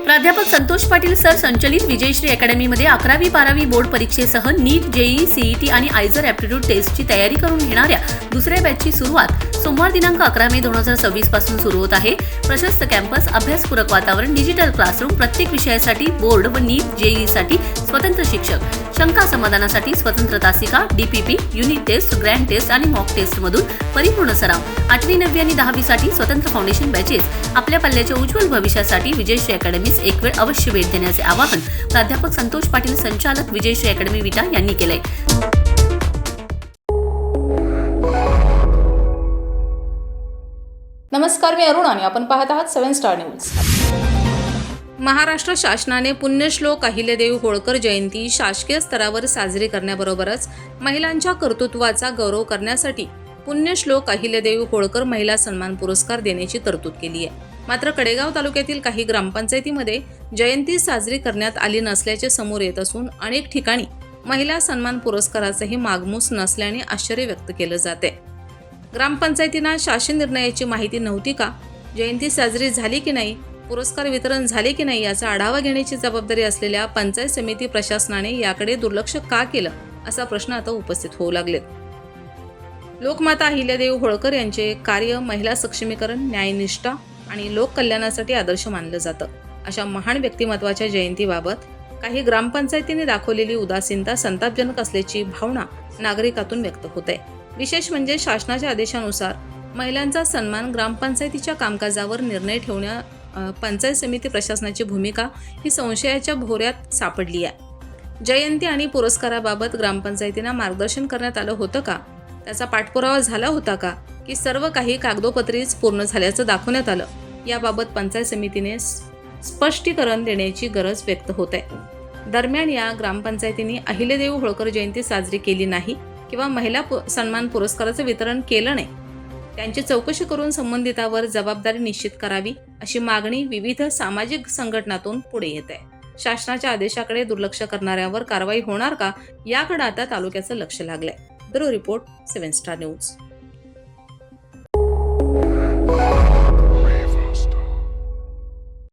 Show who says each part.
Speaker 1: प्राध्यापक संतोष पाटील सर संचलित विजयश्री अकॅडमीमध्ये 11वी-12वी बोर्ड परीक्षेसह नीट, JEE, CET आणि आयझर ॲप्टिट्यूड टेस्टची तयारी करून घेणाऱ्या दुसऱ्या बॅचची सुरुवात सोमवार दिनांक 11 मे 2026 पासून सुरू होत आहे। प्रशस्त कॅम्पस, अभ्यासपूरक वातावरण, डिजिटल क्लासरूम, प्रत्येक विषयासाठी बोर्ड व नीट, जेईईसाठी स्वतंत्र शिक्षक, शंका समाधानासाठी स्वतंत्र तासिका, DPP, unit test, grand test आणि मॉक टेस्ट मधून परिपूर्ण सराव, 8वी, 9वी आणि 10वी साठी स्वतंत्र फाउंडेशन बॅचेस। आपल्या पल्ल्याच्या उज्ज्वल भविष्यासाठी विजयश्री अकॅडमीस एक वेळ अवश्य भेट देण्याचे आवाहन प्राध्यापक संतोष पाटील, संचालक विजयश्री अकॅडमी विटा यांनी केले।
Speaker 2: नमस्कार, मी अरुण आणि आपण पाहत आहात 7 स्टार न्यूज।
Speaker 3: महाराष्ट्र शासनाने पुण्यश्लोक अहिल्यादेवी होळकर जयंती शासकीय स्तरावर साजरी करण्याबरोबरच महिलांच्या कर्तृत्वाचा गौरव करण्यासाठी पुण्यश्लोक अहिल्यादेवी होळकर महिला सन्मान पुरस्कार देण्याची तरतूद केली आहे। मात्र कडेगाव तालुक्यातील काही ग्रामपंचायतीमध्ये जयंती साजरी करण्यात आली नसल्याचे समोर येत असून अनेक ठिकाणी महिला सन्मान पुरस्काराचेही मागमूस नसल्याने आश्चर्य व्यक्त केले जाते। ग्रामपंचायतींना शासन निर्णयाची माहिती नव्हती का? जयंती साजरी झाली की नाही? पुरस्कार वितरण झाले की नाही याचा आढावा घेण्याची जबाबदारी असलेल्या पंचायत समिती प्रशासनाने याकडे दुर्लक्ष का केलं, असा प्रश्न आता उपस्थित होऊ लागलेत। लोकमाता अहिल्यादेवी होळकर यांचे कार्य महिला सक्षमीकरण, न्यायनिष्ठा आणि लोककल्याणासाठी आदर्श मानलं जातं। अशा महान व्यक्तिमत्वाच्या जयंतीबाबत काही ग्रामपंचायतींनी दाखवलेली उदासीनता संतापजनक असल्याची भावना नागरिकातून व्यक्त होत आहे। विशेष म्हणजे शासनाच्या आदेशानुसार महिलांचा सन्मान ग्रामपंचायतीच्या कामकाजावर निर्णय ठेवण्या पंचायत समिती प्रशासनाची भूमिका ही संशयाच्या भोवऱ्यात सापडली आहे। जयंती आणि पुरस्काराबाबत ग्रामपंचायतींना मार्गदर्शन करण्यात आलं होतं का? त्याचा पाठपुरावा झाला होता का? की सर्व काही कागदोपत्रीच पूर्ण झाल्याचं दाखवण्यात आलं? याबाबत पंचायत समितीने स्पष्टीकरण देण्याची गरज व्यक्त होत आहे। दरम्यान या ग्रामपंचायतींनी अहिल्यादेवी होळकर जयंती साजरी केली नाही किंवा महिला सन्मान पुरस्काराचं वितरण केलं नाही, त्यांची चौकशी करून संबंधितावर जबाबदारी निश्चित करावी अशी मागणी विविध सामाजिक संघटनांतून पुढे येत आहे। शासनाच्या आदेशाकडे दुर्लक्ष करणाऱ्यावर कारवाई होणार का, याकडे आता तालुक्याचं लक्ष लागलंय। Bureau report, 7 star news.